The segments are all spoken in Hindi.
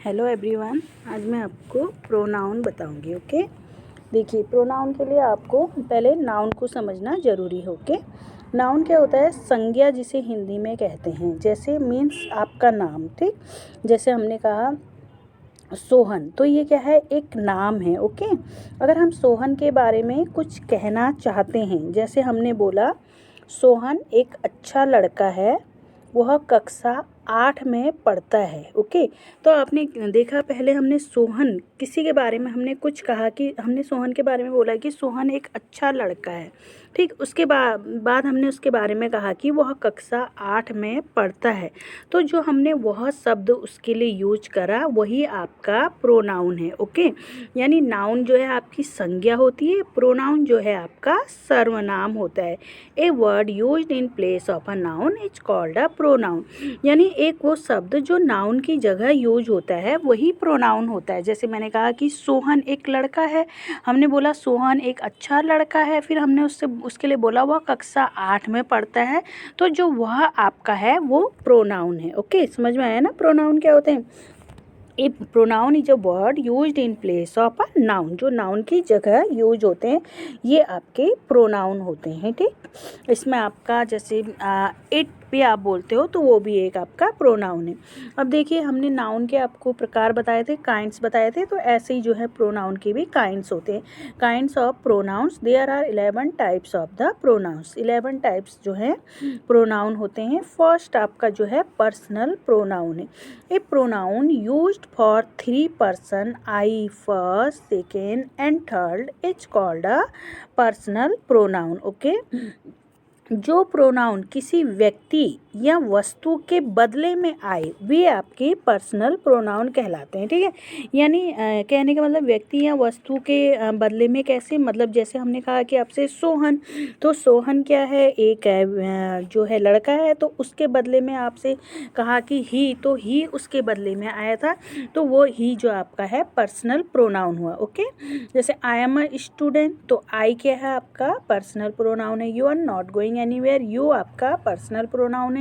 हेलो एवरीवन, आज मैं आपको प्रोनाउन बताऊंगी। ओके, देखिए प्रोनाउन के लिए आपको पहले नाउन को समझना ज़रूरी है। ओके, नाउन क्या होता है? संज्ञा जिसे हिंदी में कहते हैं। जैसे मीन्स आपका नाम, ठीक। जैसे हमने कहा सोहन, तो ये क्या है? एक नाम है। ओके, अगर हम सोहन के बारे में कुछ कहना चाहते हैं, जैसे हमने बोला सोहन एक अच्छा लड़का है, वह कक्षा 8 में पढ़ता है। ओके, तो आपने देखा, पहले हमने सोहन किसी के बारे में हमने कुछ कहा कि हमने सोहन के बारे में बोला कि सोहन एक अच्छा लड़का है, ठीक। उसके बाद हमने उसके बारे में कहा कि वह कक्षा 8 में पढ़ता है। तो जो हमने वह शब्द उसके लिए यूज करा वही आपका प्रोनाउन है। ओके, यानी नाउन जो है आपकी संज्ञा होती है, प्रोनाउन जो है आपका सर्वनाम होता है। A word used in place of a noun is called a pronoun. यानी एक वो शब्द जो नाउन की जगह यूज होता है वही प्रोनाउन होता है। जैसे मैंने कहा कि सोहन एक लड़का है, हमने बोला सोहन एक अच्छा लड़का है, फिर हमने उसके लिए बोला वह कक्षा 8 में पढ़ता है। तो जो वह आपका है वो प्रोनाउन है। ओके, समझ में आया ना प्रोनाउन क्या होते हैं? A pronoun is a word used in place of a noun. जो नाउन की जगह यूज होते हैं ये आपके प्रोनाउन होते हैं, ठीक। इसमें आपका जैसे इट भी आप बोलते हो तो वो भी एक आपका प्रोनाउन है। अब देखिए, हमने नाउन के आपको प्रकार बताए थे, काइंड्स बताए थे, तो ऐसे ही जो है प्रोनाउन के भी काइंड्स होते हैं। Kinds of pronouns, there are 11 types of the pronouns. 11 types जो है प्रोनाउन होते हैं। फर्स्ट आपका जो है पर्सनल प्रोनाउन है। A pronoun used for 3 person, I, first, second and third is called a personal pronoun. Okay, जो प्रोनाउन किसी व्यक्ति या वस्तु के बदले में आए वे आपके पर्सनल प्रोनाउन कहलाते हैं, ठीक है। यानी कहने का मतलब व्यक्ति या वस्तु के बदले में कैसे? मतलब जैसे हमने कहा कि आपसे सोहन, तो सोहन क्या है? एक जो है लड़का है, तो उसके बदले में आपसे कहा कि ही, तो ही उसके बदले में आया था, तो वो ही जो आपका है पर्सनल प्रोनाउन हुआ। ओके, जैसे आई एम अ स्टूडेंट, तो आई क्या है? आपका पर्सनल प्रोनाउन है। You are not going anywhere, you आपका पर्सनल प्रोनाउन है।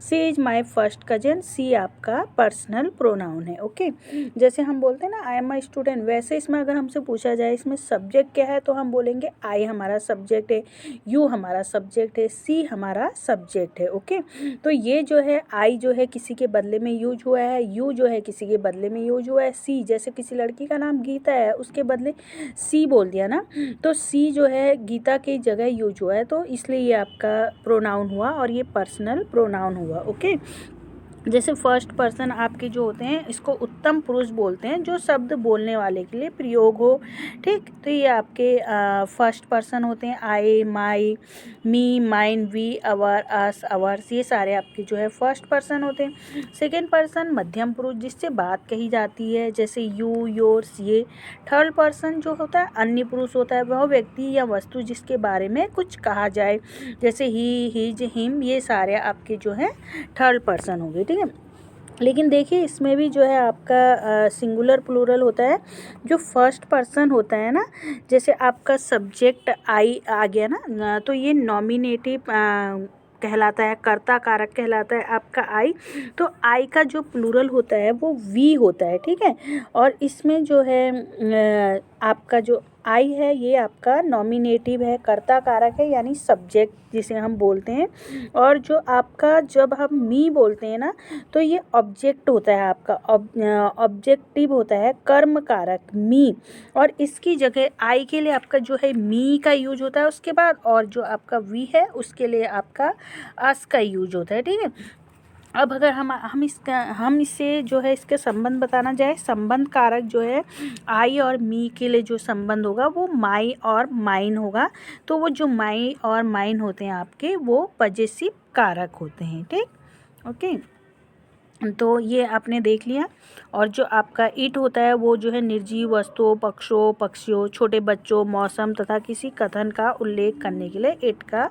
She is my first cousin, she आपका पर्सनल प्रोनाउन है। ओके, जैसे हम बोलते हैं ना आई एम अ स्टूडेंट, वैसे इसमें अगर हमसे पूछा जाए इसमें सब्जेक्ट क्या है, तो हम बोलेंगे आई हमारा सब्जेक्ट है, यू हमारा सब्जेक्ट है, सी हमारा सब्जेक्ट है। ओके, तो ये जो है आई जो है किसी के बदले में यूज हुआ है, यू जो है किसी के बदले में यूज हुआ है, सी जैसे किसी लड़की का नाम गीता है उसके बदले सी बोल दिया ना, तो सी जो है गीता की जगह यूज हुआ है, तो इसलिए ये आपका प्रोनाउन हुआ और ये पर्सनल प्रोनाउन हुआ। ओके, जैसे फर्स्ट पर्सन आपके जो होते हैं इसको उत्तम पुरुष बोलते हैं, जो शब्द बोलने वाले के लिए प्रयोग हो, ठीक। तो ये आपके फर्स्ट पर्सन होते हैं। I, my, me, mine, we, our, us, ours, ये सारे आपके जो है फर्स्ट पर्सन होते हैं। सेकेंड पर्सन मध्यम पुरुष जिससे बात कही जाती है, जैसे यू, योर्स, ये। थर्ड पर्सन जो होता है अन्य पुरुष होता है, वह व्यक्ति या वस्तु जिसके बारे में कुछ कहा जाए, जैसे ही, हिज, हिम, ये सारे आपके जो है थर्ड पर्सन हो गए, ठीक है। लेकिन देखिए इसमें भी जो है आपका सिंगुलर प्लूरल होता है। जो फर्स्ट पर्सन होता है ना, जैसे आपका सब्जेक्ट आई आ गया ना, तो ये नॉमिनेटिव कहलाता है, कर्ता कारक कहलाता है आपका आई। तो आई का जो प्लूरल होता है वो वी होता है, ठीक है। और इसमें जो है आपका जो आई है ये आपका नॉमिनेटिव है, कर्ता कारक है, यानी सब्जेक्ट जिसे हम बोलते हैं। और जो आपका जब हम मी बोलते हैं ना, तो ये ऑब्जेक्ट होता है आपका, ऑब्जेक्टिव होता है, कर्म कारक मी। और इसकी जगह आई के लिए आपका जो है मी का यूज होता है उसके बाद, और जो आपका वी है उसके लिए आपका अस का यूज होता है, ठीक है। अब अगर हम इससे जो है इसके संबंध बताना जाए, संबंध कारक जो है आई और मी के लिए जो संबंध होगा वो माई और माइन होगा। तो वो जो माई और माइन होते हैं आपके वो पजेसिव कारक होते हैं, ठीक। ओके, तो ये आपने देख लिया। और जो आपका इट होता है वो जो है निर्जीव वस्तुओं, पक्षों, पक्षियों, छोटे बच्चों, मौसम तथा किसी कथन का उल्लेख करने के लिए इट का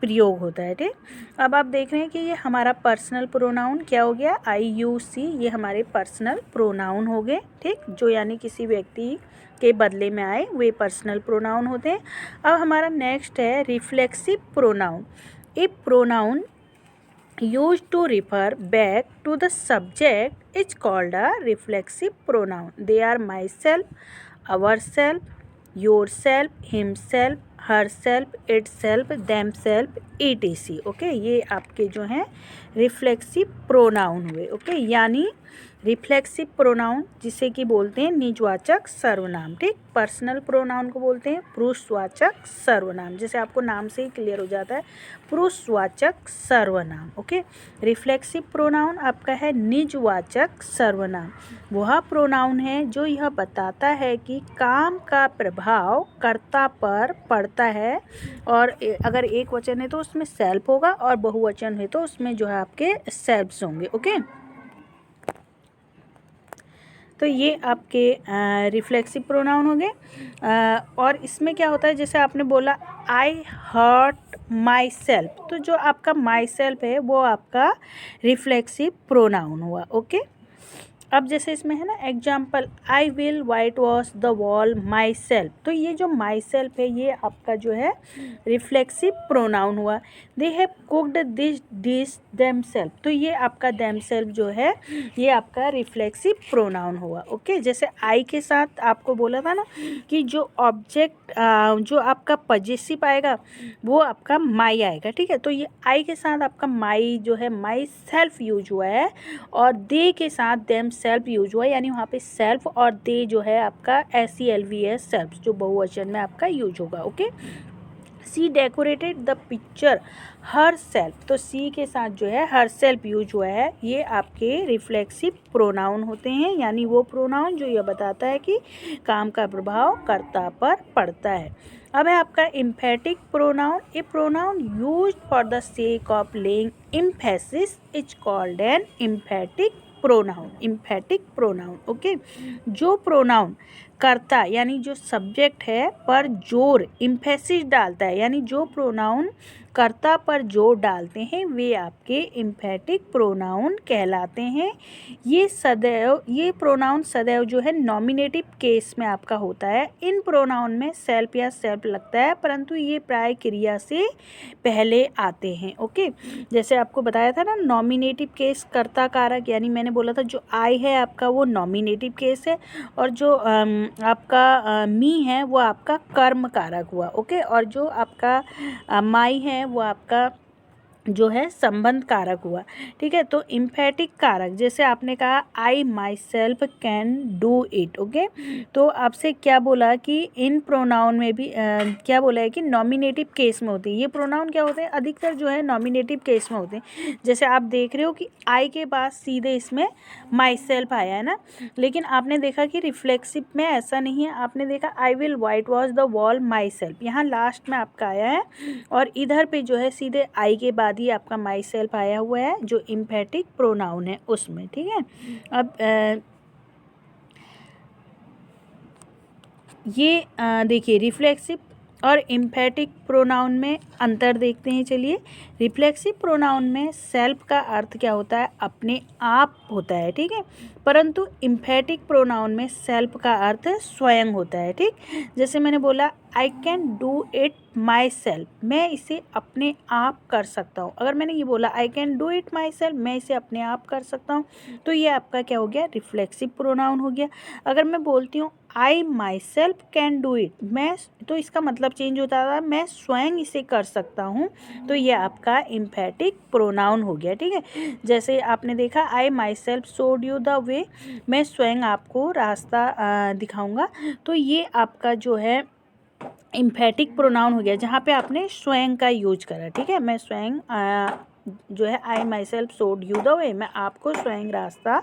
प्रयोग होता है, ठीक। अब आप देख रहे हैं कि ये हमारा पर्सनल प्रोनाउन क्या हो गया, आई, यू, सी, ये हमारे पर्सनल प्रोनाउन हो गए, ठीक। जो यानी किसी व्यक्ति के बदले में आए वे पर्सनल प्रोनाउन होते हैं। अब हमारा नेक्स्ट है reflexive pronoun. A pronoun used to refer back to the subject is called a reflexive pronoun. They are myself, ourself, yourself, himself, herself, itself, themself, etc. Okay, ये आपके जो हैं रिफ्लेक्सिव प्रोनाउन हुए. ओके, यानी रिफ्लेक्सिव प्रोनाउन जिसे कि बोलते हैं निजवाचक सर्वनाम. ठीक, पर्सनल प्रोनाउन को बोलते हैं पुरुषवाचक सर्वनाम. जैसे आपको नाम से ही क्लियर हो जाता है, पुरुषवाचक सर्वनाम. ओके, रिफ्लेक्सिव प्रोनाउन आपका है निजवाचक सर्वनाम. वह प्रोनाउन है जो यह बताता है कि काम का प्रभाव कर्ता पर पड़ता है, और अगर एक वचन है तो उसमें सेल्फ होगा, और बहुवचन है तो उसमें जो है आपके सेल्फ्स होंगे. ओके, तो ये आपके रिफ्लेक्सिव प्रोनाउन हो गए. और इसमें क्या होता है, जैसे आपने बोला आई हर्ट माई सेल्फ, तो जो आपका माई सेल्फ है वो आपका रिफ्लेक्सिव प्रोनाउन हुआ. ओके, अब जैसे इसमें है ना example, I will white wash the wall my self, तो ये जो माई सेल्फ है ये आपका जो है रिफ्लेक्सिव प्रोनाउन हुआ. They have cooked this dish them self, तो ये आपका देम सेल्फ जो है ये आपका रिफ्लेक्सिव प्रोनाउन हुआ. ओके, जैसे आई के साथ आपको बोला था ना कि जो ऑब्जेक्ट जो आपका पजेसिव आएगा वो आपका माई आएगा. ठीक है, तो ये आई के साथ आपका माई जो है माई सेल्फ यूज हुआ है, और दे के साथ देम सेल्फ यूज हुआ, यानी वहाँ पे सेल्फ और दे जो है आपका SELVS सेल्फ जो बहुवचन में आपका यूज होगा. Okay, she decorated the picture herself, तो सी के साथ जो है हर सेल्फ यूज हुआ है. ये आपके रिफ्लेक्सिव प्रोनाउन होते हैं, यानी वो प्रोनाउन जो यह बताता है कि काम का प्रभाव कर्ता पर पड़ता है. अब है आपका emphatic pronoun. A pronoun used for the sake of laying emphasis is called an emphatic pronoun. Emphatic pronoun. Okay, जो प्रोनाउन कर्ता यानी जो सब्जेक्ट है पर जोर इम्फेसिस डालता है, यानी जो प्रोनाउन कर्ता पर जोर डालते हैं वे आपके इम्फेटिक प्रोनाउन कहलाते हैं. ये प्रोनाउन सदैव जो है नॉमिनेटिव केस में आपका होता है. इन प्रोनाउन में सेल्फ या सेल्फ लगता है, परंतु ये प्राय क्रिया से पहले आते हैं. ओके, जैसे आपको बताया था ना नॉमिनेटिव केस कर्ता कारक, यानी मैंने बोला था जो आई है आपका वो नॉमिनेटिव केस है, और जो आपका मी है वो आपका कर्म कारक हुआ. ओके, और जो आपका माई है वो आपका जो है संबंध कारक हुआ. ठीक है, तो इम्फेटिक कारक जैसे आपने कहा I myself can do it. Okay, तो आपसे क्या बोला कि इन प्रोनाउन में भी क्या बोला है कि नॉमिनेटिव केस में होते हैं. ये प्रोनाउन क्या होते हैं, अधिकतर जो है नॉमिनेटिव केस में होते हैं. जैसे आप देख रहे हो कि आई के बाद सीधे इसमें माई सेल्फ आया है ना, लेकिन आपने देखा कि रिफ्लेक्सिव में ऐसा नहीं है. आपने देखा I will white wash the wall my self, यहाँ लास्ट में आपका आया है, और इधर पे जो है सीधे आई के बाद ही आपका माई सेल्फ आया हुआ है जो इम्फेटिक प्रोनाउन है उसमें. ठीक है, अब ये देखिए रिफ्लेक्सिव और इम्फेटिक प्रोनाउन में अंतर देखते हैं. चलिए, रिफ्लेक्सिव प्रोनाउन में सेल्फ का अर्थ क्या होता है, अपने आप होता है. ठीक है, परंतु इम्फेटिक प्रोनाउन में सेल्फ का अर्थ स्वयं होता है. ठीक, जैसे मैंने बोला I can do it my self, मैं इसे अपने आप कर सकता हूँ. अगर मैंने ये बोला I can do it my self, मैं इसे अपने आप कर सकता हूँ, तो ये आपका क्या हो गया, रिफ्लेक्सिव प्रोनाउन हो गया. अगर मैं बोलती हूँ I myself can do it, मैं, तो इसका मतलब चेंज होता है मैं स्वयं इसे कर सकता हूँ, तो ये आपका इम्फेटिक प्रोनाउन हो गया. ठीक है, जैसे आपने देखा I myself showed you the way, मैं स्वयं आपको रास्ता दिखाऊंगा, तो ये आपका जो है इम्फेटिक प्रोनाउन हो गया जहाँ पे आपने स्वयं का यूज करा. ठीक है, मैं स्वयं जो है I myself showed you the way, मैं आपको स्वयं रास्ता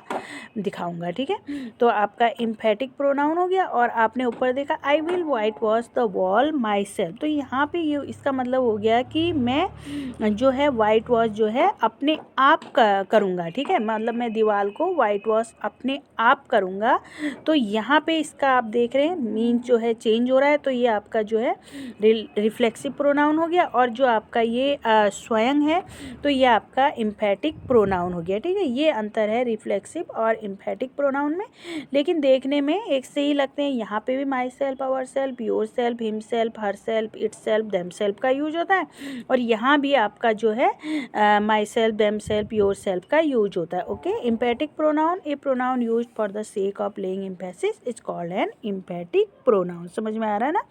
दिखाऊंगा. ठीक है, तो आपका इम्फेटिक प्रोनाउन हो गया. और आपने ऊपर देखा I will white wash the wall my self, तो यहाँ पे ये इसका मतलब हो गया कि मैं जो है वाइट वॉश जो है अपने आप करूँगा. ठीक है, मतलब मैं दीवार को वाइट वॉश अपने आप करूँगा. तो यहाँ पे इसका आप देख रहे हैं मीन जो है चेंज हो रहा है, तो ये आपका जो है रिफ्लेक्सिव प्रोनाउन हो गया. और जो आपका ये स्वयं है तो ये आपका इम्फेटिक प्रोनाउन हो गया, ठीक है। ये अंतर है रिफ्लेक्सिव और इम्फेटिक प्रोनाउन में, लेकिन देखने में एक से ही लगते हैं। यहाँ पे भी myself, ourself, yourself, himself, herself, itself, themself का यूज होता है, और यहाँ भी आपका जो है myself, themself, yourself का यूज होता है। Okay, emphatic pronoun, a pronoun use for the sake of laying emphasis is called an emphatic pronoun. समझ में आ रहा है ना।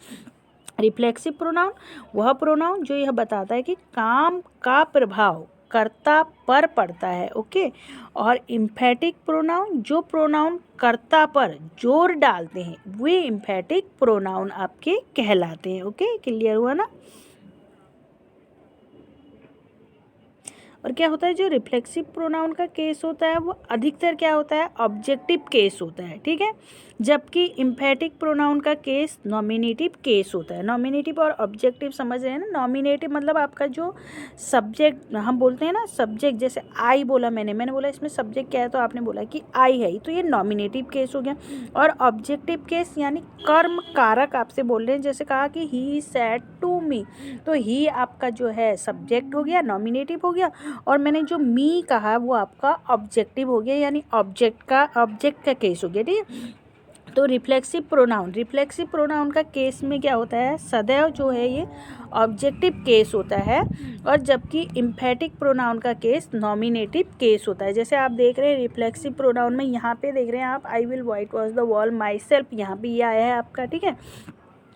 रिफ्लेक्सिव प्रोनाउन वह प्रोनाउन जो यह बताता है कि काम का प्रभाव कर्ता पर पड़ता है। ओके, और इम्फेटिक प्रोनाउन जो प्रोनाउन कर्ता पर जोर डालते हैं वे इम्फेटिक प्रोनाउन आपके कहलाते हैं। ओके, क्लियर हुआ ना। और क्या होता है, जो रिफ्लेक्सिव प्रोनाउन का केस होता है वो अधिकतर क्या होता है, ऑब्जेक्टिव केस होता है, ठीक है, जबकि इम्फेटिक प्रोनाउन का केस नॉमिनेटिव केस होता है। नॉमिनेटिव और ऑब्जेक्टिव समझ रहे हैं ना। नॉमिनेटिव मतलब आपका जो सब्जेक्ट, हम बोलते हैं ना सब्जेक्ट, जैसे आई बोला मैंने बोला इसमें सब्जेक्ट क्या है, तो आपने बोला कि आई है, तो ये नॉमिनेटिव केस हो गया। और ऑब्जेक्टिव केस यानी कर्म कारक आपसे बोल रहे हैं, जैसे कहा कि ही सेड टू मी, तो ही आपका जो है सब्जेक्ट हो गया, नॉमिनेटिव हो गया, और मैंने जो मी कहा वो आपका ऑब्जेक्टिव हो गया, यानी ऑब्जेक्ट का केस हो गया, ठीक है। तो रिफ्लेक्सिव प्रोनाउन का केस में क्या होता है, सदैव जो है ये ऑब्जेक्टिव केस होता है, और जबकि इम्फेटिक प्रोनाउन का केस नॉमिनेटिव केस होता है। जैसे आप देख रहे हैं रिफ्लेक्सिव प्रोनाउन में, यहाँ पे देख रहे हैं आप, I will white wash the wall my self, यहाँ पे ये आया है आपका, ठीक है,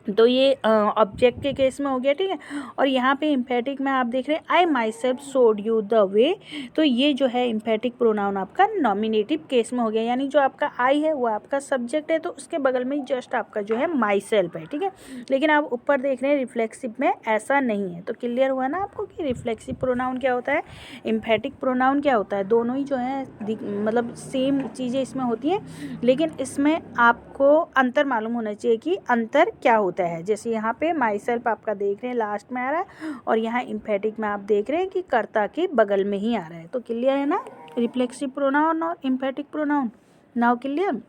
तो ये ऑब्जेक्ट के केस में हो गया, ठीक है। और यहाँ पे इम्फेटिक में आप देख रहे हैं I myself showed you the way, तो ये जो है इम्फेटिक प्रोनाउन आपका नॉमिनेटिव केस में हो गया, यानी जो आपका आई है वो आपका सब्जेक्ट है, तो उसके बगल में जस्ट आपका जो है माई सेल्फ है, ठीक है। लेकिन आप ऊपर देख रहे हैं रिफ्लेक्सिव में ऐसा नहीं है। तो क्लियर हुआ ना आपको कि रिफ्लेक्सिव प्रोनाउन क्या होता है, इम्फेटिक प्रोनाउन क्या होता है। दोनों ही जो है मतलब सेम चीज़ें इसमें होती हैं, लेकिन इसमें आपको अंतर मालूम होना चाहिए कि अंतर क्या होता है। जैसे यहाँ पे माई सेल्फ आपका देख रहे हैं लास्ट में आ रहा है, और यहाँ इम्फेटिक में आप देख रहे हैं कि कर्ता के बगल में ही आ रहा है। तो क्लियर है ना रिफ्लेक्सिव प्रोनाउन और emphatic pronoun. Now clear.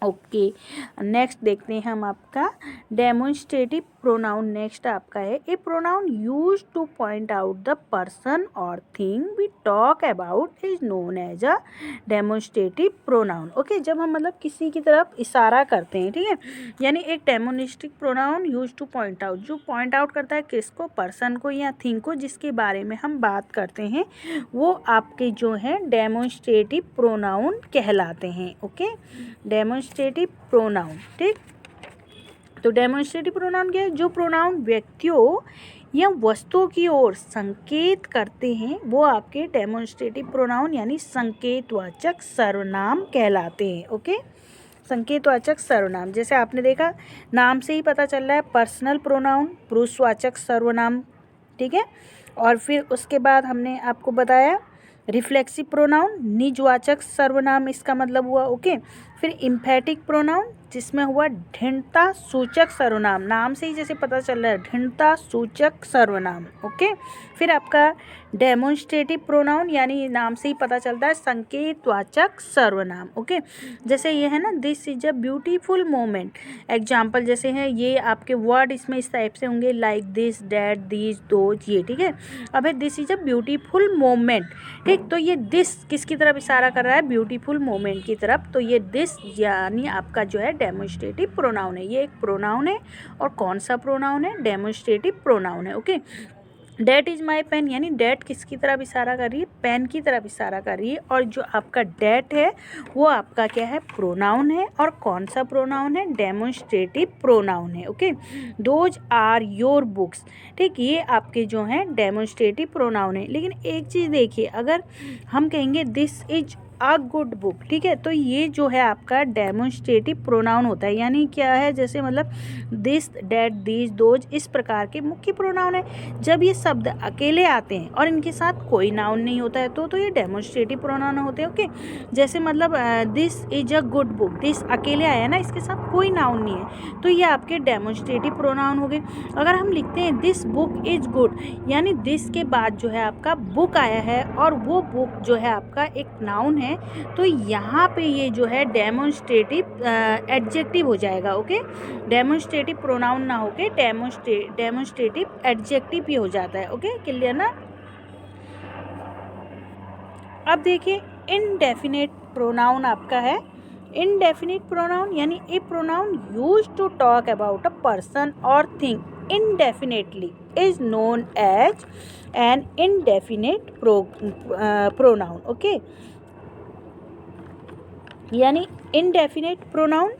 Okay, next देखते हैं हम आपका डेमोन्स्ट्रेटिव प्रोनाउन। नेक्स्ट आपका है a pronoun use to point out the person और thing we talk about is known as a demonstrative pronoun. Okay, जब हम मतलब किसी की तरफ इशारा करते हैं, ठीक है, यानी एक demonstrative pronoun use to point out, जो पॉइंट आउट करता है किसको, पर्सन को या थिंग को, जिसके बारे में हम बात करते हैं, वो आपके जो है डेमोन्स्ट्रेटिव प्रोनाउन कहलाते हैं। ओके, डेमोन्स्ट्रेटिव प्रोनाउन, ठीक। तो डेमोन्स्ट्रेटिव प्रोनाउन क्या है, जो प्रोनाउन व्यक्तियों या वस्तुओं की ओर संकेत करते हैं वो आपके डेमोन्स्ट्रेटिव प्रोनाउन यानी संकेतवाचक सर्वनाम कहलाते हैं। ओके, संकेतवाचक सर्वनाम, जैसे आपने देखा नाम से ही पता चल रहा है, पर्सनल प्रोनाउन पुरुषवाचक सर्वनाम, ठीक है। और फिर उसके बाद हमने आपको बताया रिफ्लेक्सिव प्रोनाउन निजवाचक सर्वनाम, इसका मतलब हुआ। ओके, फिर इम्फेटिक प्रोनाउन जिसमें हुआ ढिंडता सूचक सर्वनाम, नाम से ही जैसे पता चल रहा है ढिंडता सूचक सर्वनाम। ओके, फिर आपका डेमोन्स्ट्रेटिव प्रोनाउन यानी नाम से ही पता चलता है संकेतवाचक सर्वनाम। ओके, जैसे ये है ना this is a beautiful moment, example जैसे हैं ये आपके वर्ड इसमें इस टाइप से होंगे like this, that, this, those, ये, ठीक है। अब है this is a beautiful moment, ठीक, तो ये दिस किसकी तरफ इशारा कर रहा है, ब्यूटीफुल मोमेंट की तरफ, तो ये दिस यानी आपका जो है डेमोन्स्ट्रेटिव प्रोनाउन है। ये एक प्रोनाउन है, और कौन सा प्रोनाउन है, डेमोन्स्ट्रेटिव प्रोनाउन है। Okay, that is my pen यानी डैट किसकी तरफ इशारा कर रही है, पेन की तरफ इशारा कर रही है, और जो आपका डैट है वो आपका क्या है, प्रोनाउन है, और कौन सा प्रोनाउन है, डेमोन्स्ट्रेटिव प्रोनाउन है। Okay, those are your books, ठीक, ये आपके जो हैं डेमोन्स्ट्रेटिव प्रोनाउन है। लेकिन एक चीज़ देखिए, अगर हम कहेंगे this is a good book, ठीक है, तो ये जो है आपका डेमोन्स्ट्रेटिव प्रोनाउन होता है, यानी क्या है, जैसे मतलब दिस, डैट, दिस, दोज, इस प्रकार के मुख्य प्रोनाउन है। जब ये शब्द अकेले आते हैं और इनके साथ कोई नाउन नहीं होता है तो ये डेमोन्स्ट्रेटिव प्रोनाउन होते हैं। ओके, जैसे मतलब this is a good book, this अकेले आया ना, इसके साथ कोई नाउन नहीं है, तो ये आपके डेमोन्स्ट्रेटिव प्रोनाउन हो गए। अगर हम लिखते हैं दिस बुक इज गुड, यानी दिस के बाद जो है आपका बुक आया है, और वो बुक जो है आपका एक नाउन है, तो यहाँ पे ये जो है डेमोन्स्ट्रेटिव एडजेक्टिव हो जाएगा। ओके, डेमोन्स्ट्रेटिव प्रोनाउन ना होके डेमोन्स्ट्रेटिव एडजेक्टिव ही हो जाता है। ओके, क्लियर ना। अब देखिए इनडेफिनेट प्रोनाउन आपका है। इनडेफिनिट प्रोनाउन यानी a pronoun used to talk about a person और thing indefinitely is known as an indefinite pronoun. Okay, यानी indefinite pronoun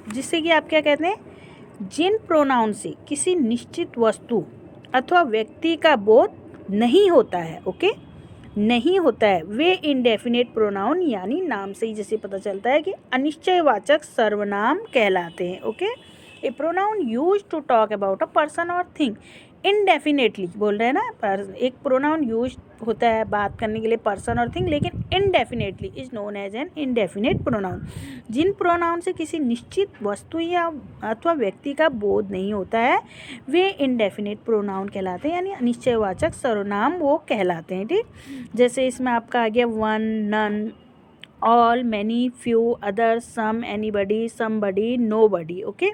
जिससे कि आप क्या कहते हैं, जिन प्रोनाउन से किसी निश्चित वस्तु अथवा व्यक्ति का बोध नहीं होता है, ओके, नहीं होता है, वे इंडेफिनेट प्रोनाउन यानी नाम से ही जैसे पता चलता है कि अनिश्चयवाचक सर्वनाम कहलाते हैं। Okay, a pronoun use to talk about a person और थिंग इनडेफिनेटली बोल रहे हैं ना, पर एक प्रोनाउन यूज होता है बात करने के लिए पर्सन और थिंग, लेकिन indefinitely is known as an indefinite pronoun. जिन प्रोनाउन से किसी निश्चित वस्तु या अथवा व्यक्ति का बोध नहीं होता है वे इनडेफिनेट प्रोनाउन कहलाते हैं, यानी अनिश्चयवाचक सर्वनाम वो कहलाते हैं। ठीक, जैसे इसमें आपका आ गया one, none, all, many, few, other, some, anybody, somebody, nobody. Okay,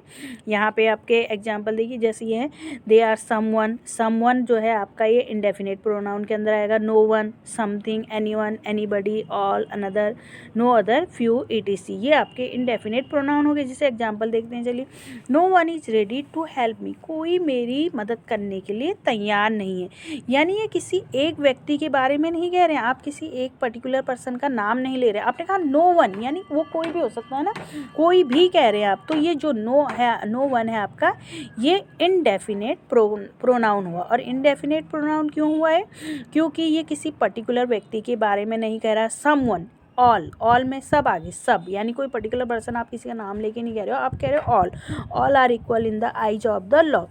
यहाँ पे आपके एग्जाम्पल देखिए, जैसे ये है दे आर समवन, समवन जो है आपका ये इंडेफिनेट प्रोनाउन के अंदर आएगा। No one, something, anyone, anybody, all, another, no other, few, ETC, ये आपके इंडेफिनेट प्रोनाउन हो गए। जिसे एग्जाम्पल देखते हैं, चलिए, no one is ready to help me, कोई मेरी मदद करने के लिए तैयार नहीं है, यानी ये किसी एक व्यक्ति के बारे में नहीं कह रहे हैं, आप किसी एक पर्टिकुलर पर्सन का नाम नहीं ले रहे, आपने कहा नो वन, यानी वो कोई भी हो सकता है ना, कोई भी कह रहे हैं आप, तो ये जो नो है, नो वन है आपका, ये इनडेफिनेट प्रोनाउन हुआ। और इनडेफिनेट प्रोनाउन क्यों हुआ है, क्योंकि ये किसी पर्टिकुलर व्यक्ति के बारे में नहीं कह रहा। समवन, ऑल, ऑल में सब आगे, सब, यानी कोई पर्टिकुलर पर्सन आप किसी का नाम लेके नहीं कह रहे हो, आप कह रहे हो all, all are equal in the eyes of the law.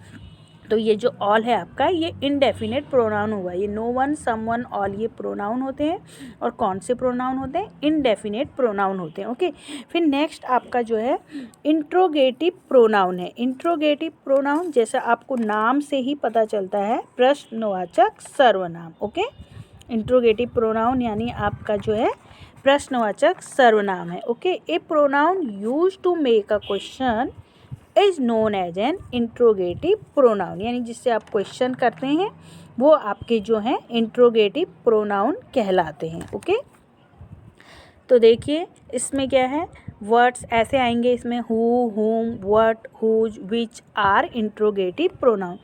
तो ये जो ऑल है आपका ये इनडेफिनेट प्रोनाउन हुआ। ये नो वन, सम वन, ऑल ये प्रोनाउन होते हैं, और कौन से प्रोनाउन होते हैं, इनडेफिनेट प्रोनाउन होते हैं। ओके, फिर नेक्स्ट आपका जो है इंट्रोगेटिव प्रोनाउन है। इंट्रोगेटिव प्रोनाउन जैसा आपको नाम से ही पता चलता है, प्रश्नवाचक सर्वनाम। ओके, इंट्रोगेटिव प्रोनाउन यानी आपका जो है प्रश्नवाचक सर्वनाम है। Okay, a pronoun use to make a question is known as an interrogative pronoun, यानी जिससे आप क्वेश्चन करते हैं वो आपके जो हैं इंट्रोगेटिव प्रोनाउन कहलाते हैं। ओके, तो देखिए इसमें क्या है, वर्ड्स ऐसे आएंगे इसमें, who, whom, what, whose, which are interrogative pronoun.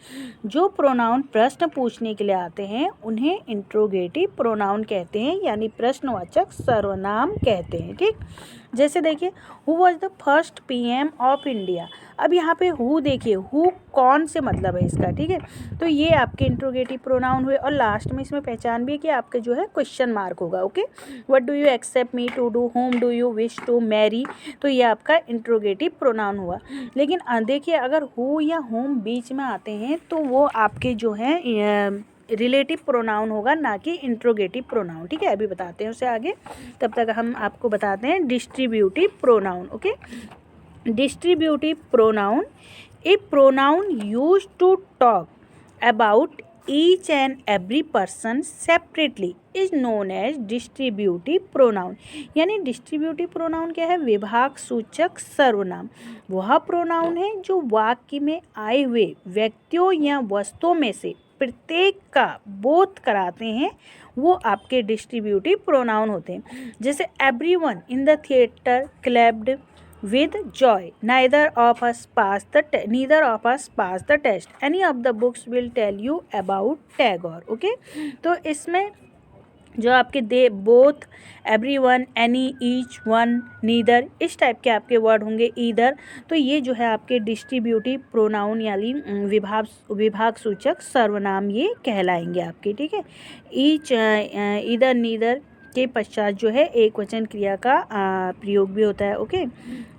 जो प्रोनाउन प्रश्न पूछने के लिए आते हैं उन्हें इंट्रोगेटिव प्रोनाउन कहते हैं, यानी प्रश्नवाचक सर्वनाम कहते हैं। ठीक, जैसे देखिए who was the first PM of India. अब यहाँ पे हु देखिए, हु कौन से मतलब है इसका, ठीक है, तो ये आपके इंट्रोगेटिव प्रोनाउन हुए। और लास्ट में इसमें पहचान भी है कि आपके जो है क्वेश्चन मार्क होगा। Okay, what do you expect me to do, whom do you wish to marry, तो ये आपका इंट्रोगेटिव प्रोनाउन हुआ। लेकिन देखिए अगर हु या होम बीच में आते हैं तो वो आपके जो है रिलेटिव प्रोनाउन होगा, ना कि इंट्रोगेटिव प्रोनाउन। ठीक है, अभी बताते हैं उसे आगे, तब तक हम आपको बताते हैं distributive pronoun. Okay, distributive pronoun, a pronoun use to talk about each and every person separately is known as distributive pronoun. यानी डिस्ट्रीब्यूटिव प्रोनाउन क्या है, विभाग सूचक सर्वनाम। वह प्रोनाउन है जो वाक्य में आए हुए व्यक्तियों या वस्तुओं में से प्रत्येक का बोध कराते हैं, वो आपके डिस्ट्रीब्यूटिव प्रोनाउन होते हैं। जैसे everyone in the theatre clapped with joy, neither of us passed the test, any of the books will tell you about Tagore। Okay, तो इसमें जो आपके they, both, everyone, any, each, one, neither, इस टाइप के आपके वर्ड होंगे, ईदर, तो ये जो है आपके डिस्ट्रीब्यूटिव प्रोनाउन यानी विभाग सूचक सर्वनाम ये कहलाएंगे आपके। ठीक है, ईच, ईदर, नीदर के पश्चात जो है एक वचन क्रिया का प्रयोग भी होता है। ओके,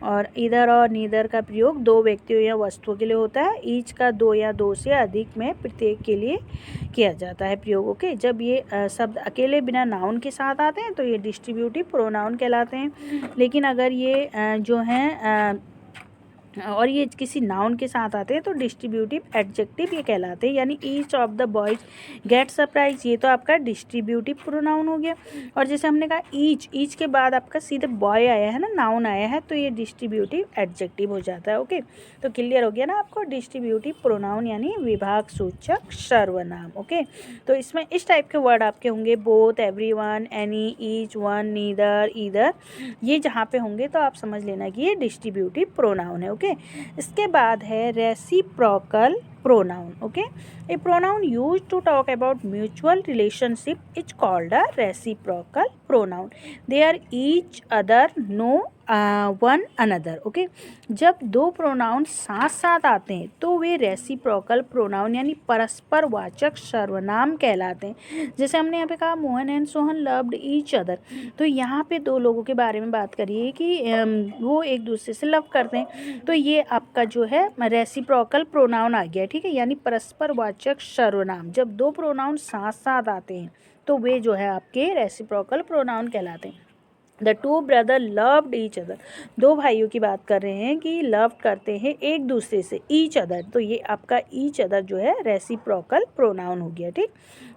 और इधर और नीदर का प्रयोग दो व्यक्तियों या वस्तुओं के लिए होता है। ईच का दो या दो से अधिक में प्रत्येक के लिए किया जाता है प्रयोग। ओके, जब ये शब्द अकेले बिना नाउन के साथ आते हैं तो ये डिस्ट्रीब्यूटिव प्रोनाउन कहलाते हैं। लेकिन अगर ये जो हैं और ये किसी नाउन के साथ आते हैं तो डिस्ट्रीब्यूटिव एडजेक्टिव ये कहलाते हैं, यानी each of the boys gets a prize, ये तो आपका डिस्ट्रीब्यूटिव प्रोनाउन हो गया। और जैसे हमने कहा ईच के बाद आपका सीधे बॉय आया है ना, नाउन आया है, तो ये डिस्ट्रीब्यूटिव एडजेक्टिव हो जाता है। ओके, तो क्लियर हो गया ना आपको, डिस्ट्रीब्यूटिव प्रोनाउन यानी विभाग सूचक सर्वनाम। ओके, तो इसमें इस टाइप के वर्ड आपके होंगे both, everyone, any, each, one, neither, either, ये जहाँ पे होंगे तो आप समझ लेना कि ये डिस्ट्रीब्यूटिव प्रोनाउन है। ओके, इसके बाद है reciprocal pronoun. Okay, a pronoun used to talk about mutual relationship is called a reciprocal pronoun. They are each other know one another. Okay, जब दो प्रोनाउन साथ साथ आते हैं तो वे रेसिप्रोकल प्रोनाउन यानी परस्पर वाचक सर्वनाम कहलाते हैं। जैसे हमने यहाँ पे कहा Mohan and Sohan loved each other, तो यहाँ पे दो लोगों के बारे में बात करिए कि वो एक दूसरे से लव करते हैं, तो ये आपका जो है रेसिप्रोकल प्रोनाउन आ गया। ठीक है, यानी परस्पर वाचक सर्वनाम, जब दो प्रोनाउन साथ साथ आते हैं तो वे जो है आपके रेसिप्रोकल प्रोनाउन कहलाते हैं। The two brother loved each other, दो भाइयों की बात कर रहे हैं कि लव करते हैं एक दूसरे से, ईच अदर, तो ये आपका ईच अदर जो है रेसिप्रोकल प्रोनाउन हो गया। ठीक,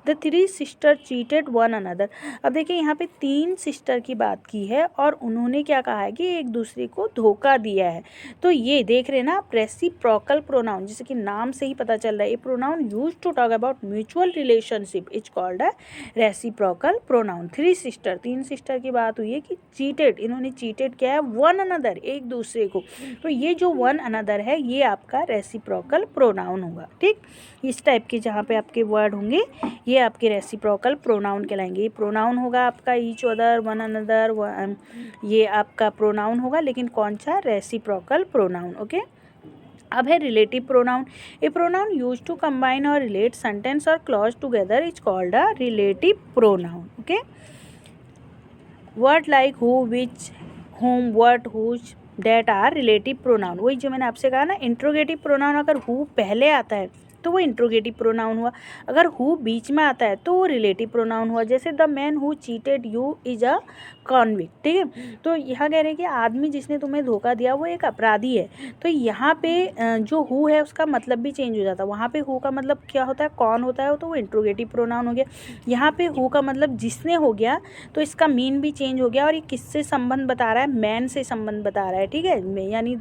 the three sister cheated one another, अब देखिए यहाँ पे तीन सिस्टर की बात की है और उन्होंने क्या कहा है कि एक दूसरे को धोखा दिया है, तो ये देख रहे हैं ना रेसिप्रोकल प्रोनाउन, जैसे कि नाम से ही पता चल रहा है, ये pronoun used to talk about mutual relationship is called a reciprocal pronoun. Three sister, तीन सिस्टर की बात हुई है कि चीटेड, इन्होंने चीटेड किया है वन अनदर, एक दूसरे को, तो ये जो वन अनदर है ये आपका रेसिप्रोकल प्रोनाउन होगा। ठीक, इस टाइप के जहाँ पे आपके वर्ड होंगे ये आपके रेसिप्रोकल प्रोनाउन कहलाएंगे। ये प्रोनाउन होगा आपका ईच अदर, वन अनदर, ये आपका प्रोनाउन होगा, लेकिन कौन सा, रेसिप्रोकल प्रोनाउन। ओके, अब है relative pronoun. A pronoun use to combine और रिलेट सेंटेंस और clause together is called a relative pronoun. Okay, word like who, which, whom, what, whose, that are relative pronoun. वही जो मैंने आपसे कहा ना, इंट्रोगेटिव प्रोनाउन अगर हु पहले आता है तो वो इंट्रोगेटिव प्रोनाउन हुआ, अगर हु बीच में आता है तो वो रिलेटिव प्रोनाउन हुआ। जैसे the man who cheated you is a convict. ठीक है, तो यहाँ कह रहे हैं कि आदमी जिसने तुम्हें धोखा दिया वो एक अपराधी है, तो यहाँ पे जो हु है उसका मतलब भी चेंज हो जाता है। वहाँ पे हु का मतलब क्या होता है, कौन होता है, तो वो इंट्रोगेटिव प्रोनाउन हो गया। यहाँ पे हु का मतलब जिसने हो गया, तो इसका मीन भी चेंज हो गया और ये किससे संबंध बता रहा है, मैन से संबंध बता रहा है। ठीक है, यानी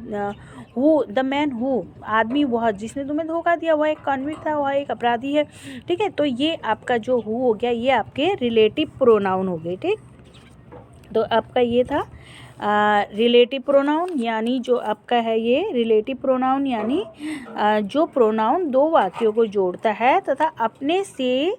हु, द मैन हु, आदमी वह जिसने तुम्हें धोखा दिया वह एक कॉन्विक्ट था, वह एक अपराधी है। ठीक है, तो ये आपका जो हु हो गया ये आपके रिलेटिव प्रोनाउन हो गए। ठीक, तो आपका ये था रिलेटिव प्रोनाउन, यानी जो आपका है ये रिलेटिव प्रोनाउन यानी जो प्रोनाउन दो वाक्यों को जोड़ता है तथा अपने से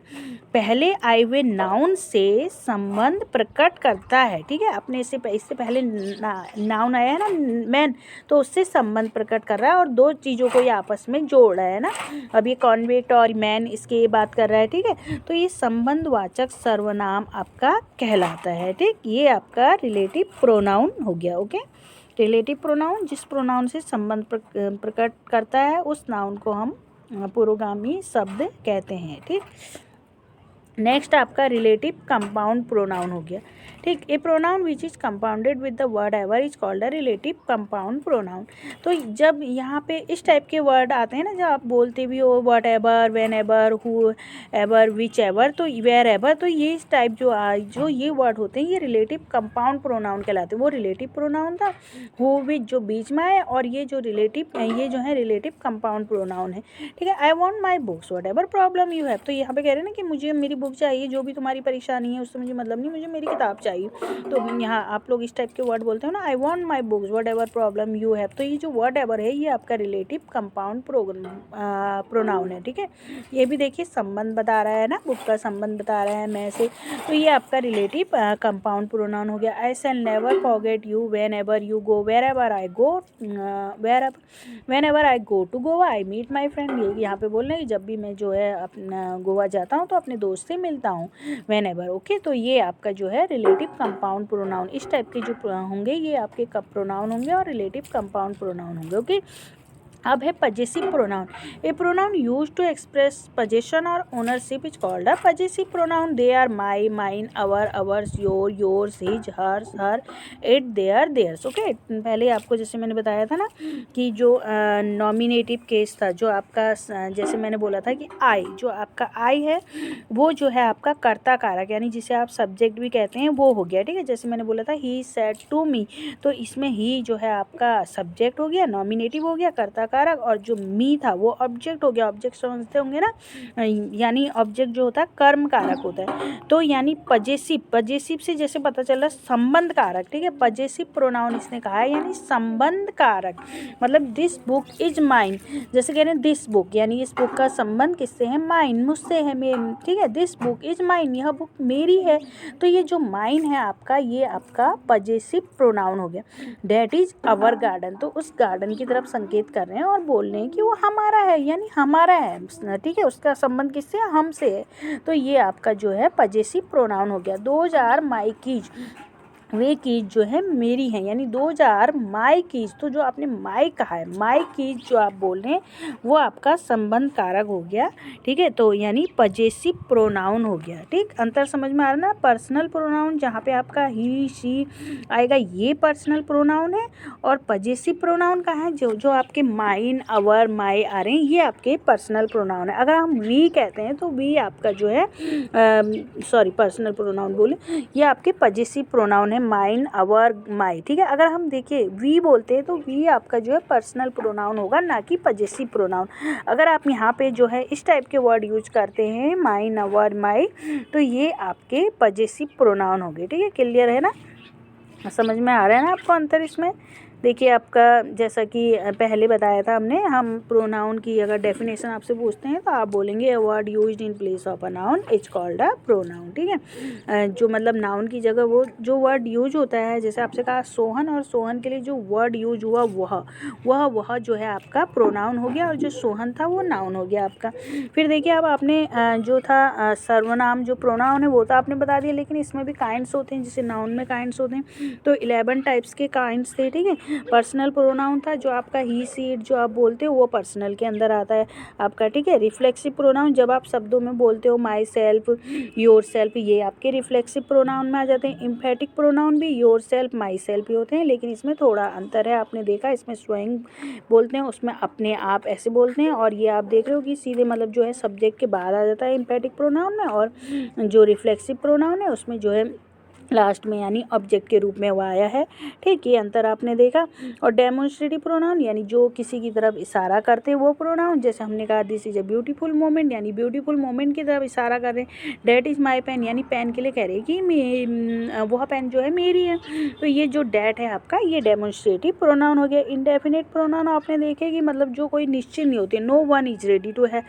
पहले आए हुए नाउन से संबंध प्रकट करता है। ठीक है, अपने से इससे पहले नाउन आया है ना मैन, तो उससे संबंध प्रकट कर रहा है और दो चीज़ों को ये आपस में जोड़ रहा है ना, अब ये कॉन्विक्ट और मैन इसकी ये बात कर रहा है। ठीक है, तो ये संबंधवाचक सर्वनाम आपका कहलाता है। ठीक, ये आपका रिलेटिव प्रोनाउन हो गया। ओके, रिलेटिव प्रोनाउन जिस प्रोनाउन से संबंध प्रकट करता है उस नाउन को हम पुरोगामी शब्द कहते हैं। ठीक, नेक्स्ट आपका रिलेटिव कंपाउंड प्रोनाउन हो गया। ठीक, a pronoun which is compounded with the word ever is called a relative compound pronoun. तो जब यहाँ पे इस टाइप के वर्ड आते हैं ना, जब आप बोलते भी हो what ever, when ever, who ever, which ever, तो वेयर एवर, तो ये इस टाइप जो ये वर्ड होते हैं ये रिलेटिव कंपाउंड प्रोनाउन कहलाते हैं। वो रिलेटिव प्रोनाउन था, हु विच जो बीच में आए, और ये जो रिलेटिव ये जो है रिलेटिव कंपाउंड प्रोनाउन है। ठीक है, I want my books what ever problem you have, तो यहाँ पे कह रहे हैं ना कि मुझे मेरी बुक चाहिए, जो भी तुम्हारी परेशानी है उससे मुझे मतलब नहीं, मुझे मेरी किताब चाहिए। तो यहाँ आप लोग इस टाइप के वर्ड बोलते हो ना, I want my books what ever problem you have, तो ये जो वर्ड एवर है ये आपका रिलेटिव कंपाउंड प्रोनाउन है। ठीक है, ये भी देखिए संबंध बता रहा है ना, बुक का संबंध बता रहा है मैं से, तो ये आपका रिलेटिव कंपाउंड प्रोनाउन हो गया। I shall never forget you whenever you go, wherever I go, whenever I go to Goa I meet my friend, ये यहाँ पे बोल रहे हैं कि जब भी मैं जो है अपना गोवा जाता हूँ तो अपने दोस्त से मिलता हूँ, वेन एवर। ओके, तो ये आपका जो है रिलेटिव कंपाउंड प्रोनाउन, इस टाइप के जो होंगे ये आपके कब प्रोनाउन होंगे और रिलेटिव कंपाउंड प्रोनाउन होंगे। ओके, अब है possessive pronoun. A pronoun use to express possession और ownership is called a possessive pronoun. They are my, mine, our, ours, your, yours, his, hers, her, it, their, theirs. Okay, पहले आपको जैसे मैंने बताया था ना कि जो नॉमिनेटिव केस था, जो आपका जैसे मैंने बोला था कि आई, जो आपका आई है वो जो है आपका कर्ता कारक, यानी जिसे आप सब्जेक्ट भी कहते हैं, वो हो गया। ठीक है, जैसे मैंने बोला था ही सेड टू मी, तो इसमें ही जो है आपका सब्जेक्ट हो गया, नॉमिनेटिव हो गया, कर्ता कारक, और जो मी था वो ऑब्जेक्ट हो गया। ऑब्जेक्ट समझते होंगे ना, यानी ऑब्जेक्ट जो होता है कर्म कारक होता है। तो यानी पजेसिव, पजेसिव से जैसे पता चल रहा संबंध कारक। ठीक है, पजेसिव प्रोनाउन इसने कहा है यानी संबंध कारक। मतलब दिस बुक इज माइन, जैसे कह रहे हैं दिस बुक, यानी इस बुक का संबंध किससे है, माइन, मुझसे है। ठीक है, दिस बुक इज माइन, यह बुक मेरी है। तो ये जो माइन है आपका, ये आपका पजेसिव प्रोनाउन हो गया। दैट इज अवर गार्डन, तो उस गार्डन की तरफ संकेत कर रहे हैं और बोल रहे हैं कि वो हमारा है, यानी हमारा है। ठीक है, उसका संबंध किससे है, हमसे है। तो ये आपका जो है पजेसिव प्रोनाउन हो गया। दोज आर माई कीज, वे कीज जो है मेरी हैं, यानी दोज आर माई कीज। तो जो आपने माई कहा है, माई कीज जो आप बोल रहे हैं वो आपका संबंध कारक हो गया। ठीक है, तो यानी पजेसिव प्रोनाउन हो गया। ठीक, अंतर समझ में आ रहा ना। पर्सनल प्रोनाउन जहाँ पे आपका ही, शी आएगा, ये पर्सनल प्रोनाउन है। और पजेसिव प्रोनाउन कहाँ है, जो आपके माइन, अवर, माई आ रहे हैं, ये आपके पर्सनल प्रोनाउन है। अगर हम वी कहते हैं तो वी आपका जो है सॉरी पर्सनल प्रोनाउन बोले, ये आपके पजेसिव प्रोनाउन है, माइन, अवर, माई। ठीक है, अगर हम देखिए वी बोलते हैं तो वी आपका जो है पर्सनल प्रोनाउन होगा, ना कि पजेसिव प्रोनाउन। अगर आप यहाँ पे जो है इस टाइप के वर्ड यूज करते हैं, माइन, अवर, माई, तो ये आपके पजेसिव प्रोनाउन हो गए। ठीक है, क्लियर है ना, समझ में आ रहा है ना आपको अंतर इसमें। देखिए आपका जैसा कि पहले बताया था हमने, हम प्रोनाउन की अगर डेफिनेशन आपसे पूछते हैं तो आप बोलेंगे अ word used in place of a noun is called a pronoun. ठीक है, जो मतलब नाउन की जगह वो जो वर्ड यूज होता है, जैसे आपसे कहा सोहन, और सोहन के लिए जो वर्ड यूज हुआ वह जो है आपका प्रोनाउन हो गया, और जो सोहन था वो नाउन हो गया आपका। फिर देखिए अब आपने जो था सर्वनाम जो प्रोनाउन है वो तो आपने बता दिया, लेकिन इसमें भी काइंड्स होते हैं, जैसे नाउन में काइंड्स होते हैं, तो 11 टाइप्स के काइंड्स थे। ठीक है, पर्सनल प्रोनाउन था जो आपका ही, सी, इट जो आप बोलते हो वो पर्सनल के अंदर आता है आपका। ठीक है, रिफ्लेक्सिव प्रोनाउन जब आप शब्दों में बोलते हो, माई सेल्फ, योर सेल्फ, ये आपके रिफ्लेक्सिव प्रोनाउन में आ जाते हैं। इम्फेटिक प्रोनाउन भी योर सेल्फ, माई सेल्फ ही होते हैं, लेकिन इसमें थोड़ा अंतर है, आपने देखा इसमें स्वयं बोलते हैं, उसमें अपने आप ऐसे बोलते हैं। और ये आप देख रहे हो कि सीधे मतलब जो है सब्जेक्ट के बाद आ जाता है इम्फेटिक प्रोनाउन में, और जो रिफ्लेक्सिव प्रोनाउन है उसमें जो है लास्ट में यानी ऑब्जेक्ट के रूप में वो आया है। ठीक, ये अंतर आपने देखा। और डेमोन्स्ट्रेटिव प्रोनाउन यानी जो किसी की तरफ इशारा करते हैं वो प्रोनाउन, जैसे हमने कहा this is a beautiful moment, यानी ब्यूटीफुल मोमेंट की तरफ इशारा कर रहे हैं। डैट इज़ माई पेन, यानी पेन के लिए कह रहे हैं कि वह पेन जो है मेरी है। तो ये जो डैट है आपका ये डेमोन्स्ट्रेटिव प्रोनाउन हो गया। इंडेफिनिट प्रोनाउन आपने देखे कि मतलब जो कोई निश्चित नहीं होते, no one is ready to है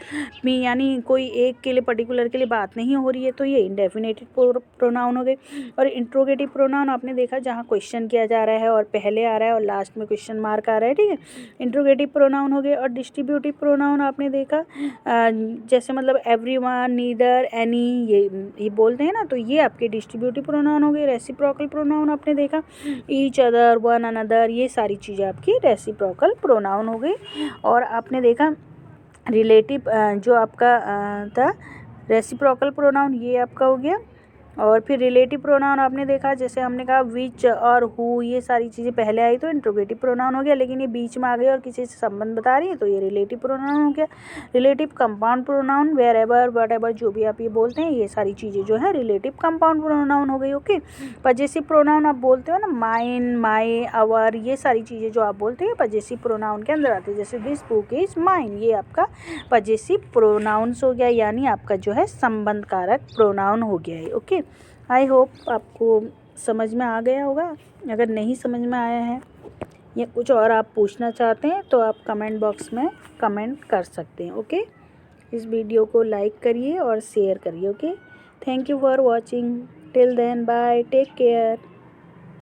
मी, यानी कोई एक के लिए पर्टिकुलर के लिए बात नहीं हो रही है, तो ये इंडेफिनेटिव प्रोनाउन हो गए। और इंट्रोगेटिव प्रोनाउन आपने देखा जहाँ क्वेश्चन किया जा रहा है और पहले आ रहा है और लास्ट में क्वेश्चन मार्क आ रहा है। ठीक है, इंट्रोगेटिव प्रोनाउन हो गए। और डिस्ट्रीब्यूटिव प्रोनाउन आपने देखा जैसे मतलब एवरीवन, नीदर, एनी, ये बोलते हैं ना, तो ये आपके डिस्ट्रीब्यूटिव प्रोनाउन हो गए। रेसिप्रोकल प्रोनाउन आपने देखा, ईच अदर, वन अनदर, ये सारी चीज़ें आपकी रेसिप्रोकल प्रोनाउन हो गई। और आपने देखा रिलेटिव जो आपका था रेसिप्रोकल प्रोनाउन, ये आपका हो गया। और फिर रिलेटिव प्रोनाउन आपने देखा, जैसे हमने कहा विच और हु, ये सारी चीज़ें पहले आई तो इंट्रोगेटिव प्रोनाउन हो गया, लेकिन ये बीच में आ गई और किसी से संबंध बता रही है तो ये रिलेटिव प्रोनाउन हो गया। Relative compound pronoun wherever, whatever, जो भी आप ये बोलते हैं, ये सारी चीज़ें जो है रिलेटिव कंपाउंड प्रोनाउन हो गई। ओके, पजेसिव प्रोनाउन आप बोलते हो ना, माइन, माई, अवर, ये सारी चीज़ें जो आप बोलते हैं पजेसिव प्रोनाउन के अंदर आती है। जैसे दिस बुक इज माइन, ये आपका पजेसिव प्रोनाउंस हो गया, यानी आपका जो है संबंध कारक प्रोनाउन हो गया है। ओके, आई होप आपको समझ में आ गया होगा। अगर नहीं समझ में आया है या कुछ और आप पूछना चाहते हैं तो आप कमेंट बॉक्स में कमेंट कर सकते हैं। ओके, इस वीडियो को लाइक करिए और शेयर करिए। Okay, thank you for watching, till then bye, take care.